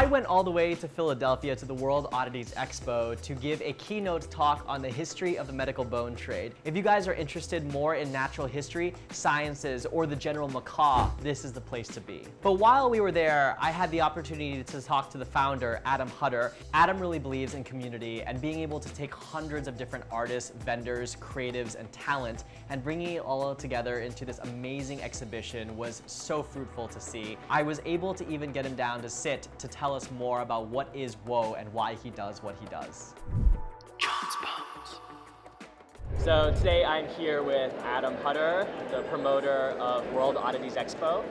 went all the way to Philadelphia to the World Oddities Expo to give a keynote talk on the history of the medical bone trade. If you guys are interested more in natural history, sciences, or the general macabre, this is the place to be. But while we were there, I had the opportunity to talk to the founder, Adam Hutter. Adam really believes in community and being able to take hundreds of different artists, vendors, creatives, and talent and bringing it all together into this amazing exhibition was so fruitful to see. I was able to even get him down to sit to tell us more about what is WOA and why he does what he does. John's Bones. So today I'm here with Adam Hutter, the promoter of World Oddities Expo.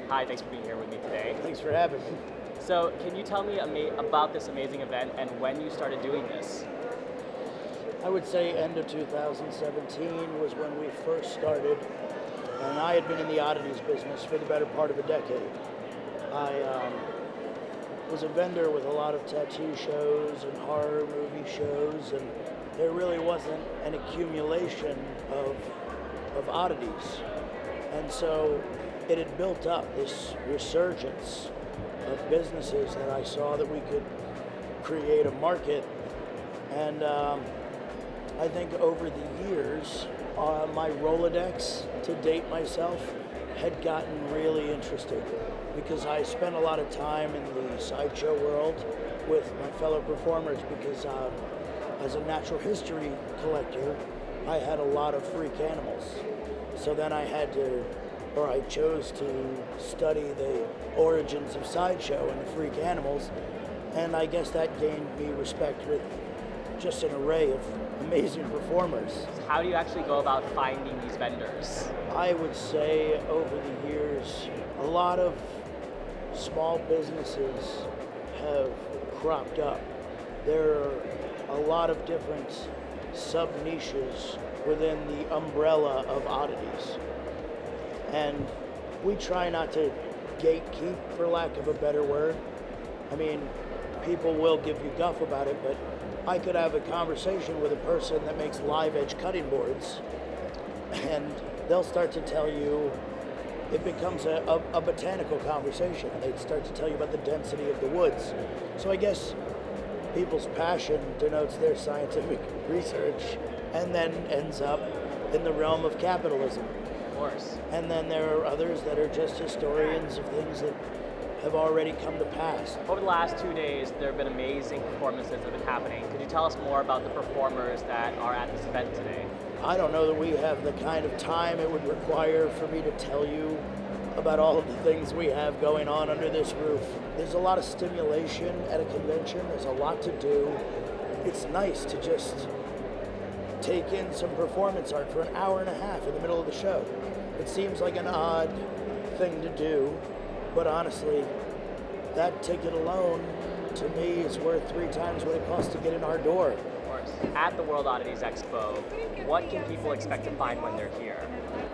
Hi, thanks for being here with me today. Thanks for having me. So can you tell me about this amazing event and when you started doing this? I would say end of 2017 was when we first started, and I had been in the oddities business for the better part of a decade. I was a vendor with a lot of tattoo shows and horror movie shows, and there really wasn't an accumulation of oddities. And so it had built up this resurgence of businesses that I saw that we could create a market. And I think over the years, my Rolodex, to date myself, had gotten really interesting because I spent a lot of time in the sideshow world with my fellow performers because as a natural history collector, I had a lot of freak animals. So then I chose to study the origins of sideshow and the freak animals, and I guess that gained me respect with just an array of amazing performers. How do you actually go about finding these vendors? I would say over the years, a lot of small businesses have cropped up. There are a lot of different sub-niches within the umbrella of oddities. And we try not to gatekeep, for lack of a better word. I mean, people will give you guff about it, but I could have a conversation with a person that makes live edge cutting boards, and they'll start to tell you, it becomes a botanical conversation. They'd start to tell you about the density of the woods. So I guess people's passion denotes their scientific research and then ends up in the realm of capitalism. Of course. And then there are others that are just historians of things that have already come to pass. Over the last 2 days, there have been amazing performances that have been happening. Could you tell us more about the performers that are at this event today? I don't know that we have the kind of time it would require for me to tell you about all of the things we have going on under this roof. There's a lot of stimulation at a convention. There's a lot to do. It's nice to just take in some performance art for an hour and a half in the middle of the show. It seems like an odd thing to do, but honestly, that ticket alone, to me, is worth 3 times what it costs to get in our door. Of course. At the World Oddities Expo, what can people expect to find when they're here?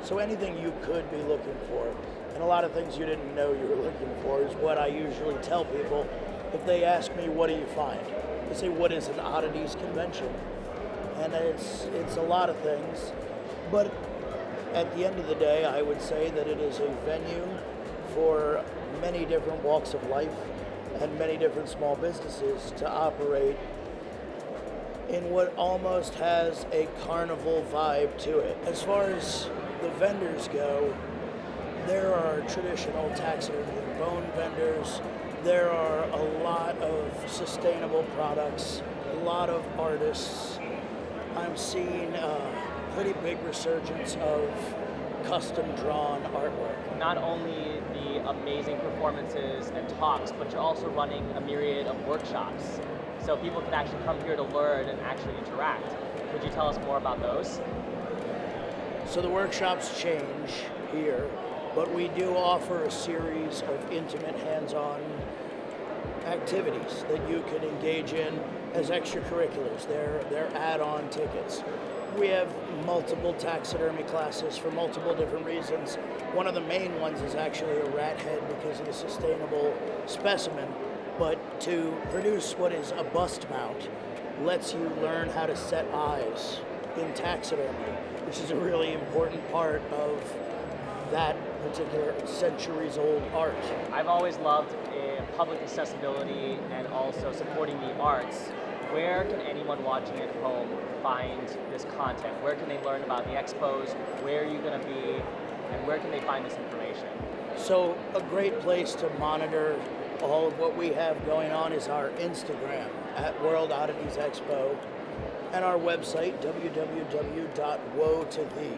So anything you could be looking for, and a lot of things you didn't know you were looking for, is what I usually tell people if they ask me, what do you find? They say, what is an oddities convention? And it's a lot of things, but at the end of the day, I would say that it is a venue for many different walks of life and many different small businesses to operate in what almost has a carnival vibe to it. As far as the vendors go, there are traditional taxidermy and bone vendors. There are a lot of sustainable products, a lot of artists. I'm seeing a pretty big resurgence of custom-drawn artwork. Not only the amazing performances and talks, but you're also running a myriad of workshops. So people can actually come here to learn and actually interact. Could you tell us more about those? So the workshops change here, but we do offer a series of intimate, hands-on activities that you can engage in as extracurriculars. They're add-on tickets. We have multiple taxidermy classes for multiple different reasons. One of the main ones is actually a rat head because of the sustainable specimen, but to produce what is a bust mount lets you learn how to set eyes in taxidermy, which is a really important part of that particular centuries-old art. I've always loved public accessibility and also supporting the arts, where can anyone watching at home find this content? Where can they learn about the expos? Where are you going to be? And where can they find this information? So a great place to monitor all of what we have going on is our Instagram at World Oddities Expo and our website, www.woe2thee.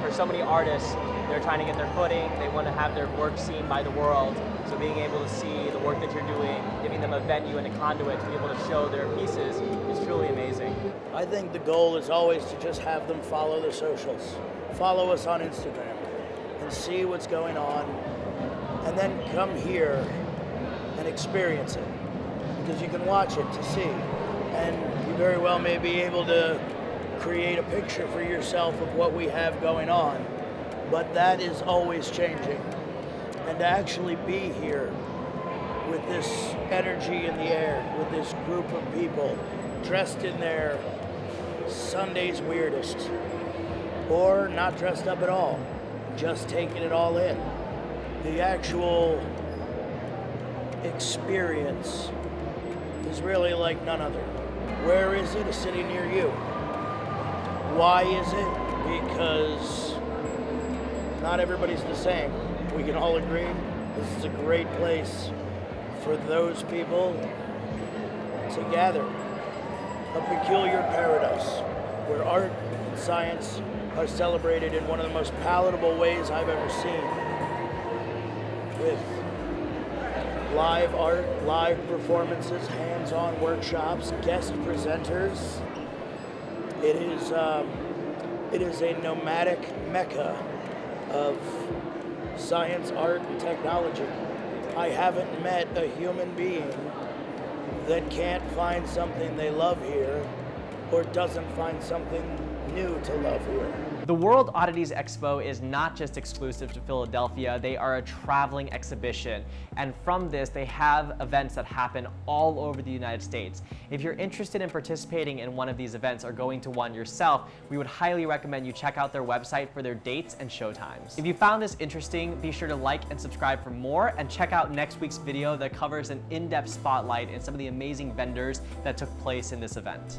For so many artists, they're trying to get their footing, they want to have their work seen by the world, so being able to see the work that you're doing, giving them a venue and a conduit to be able to show their pieces is truly amazing. I think the goal is always to just have them follow the socials. Follow us on Instagram and see what's going on, and then come here and experience it, because you can watch it to see, and you very well may be able to create a picture for yourself of what we have going on, but that is always changing. And to actually be here with this energy in the air, with this group of people dressed in their Sunday's weirdest, or not dressed up at all, just taking it all in. The actual experience is really like none other. Where is it? A city near you. Why is it? Because not everybody's the same. We can all agree this is a great place for those people to gather. A peculiar paradise where art and science are celebrated in one of the most palatable ways I've ever seen. With live art, live performances, hands-on workshops, guest presenters. It is a nomadic mecca of science, art, and technology. I haven't met a human being that can't find something they love here or doesn't find something new to love here. The World Oddities Expo is not just exclusive to Philadelphia, they are a traveling exhibition. And from this, they have events that happen all over the United States. If you're interested in participating in one of these events or going to one yourself, we would highly recommend you check out their website for their dates and showtimes. If you found this interesting, be sure to like and subscribe for more, and check out next week's video that covers an in-depth spotlight in some of the amazing vendors that took place in this event.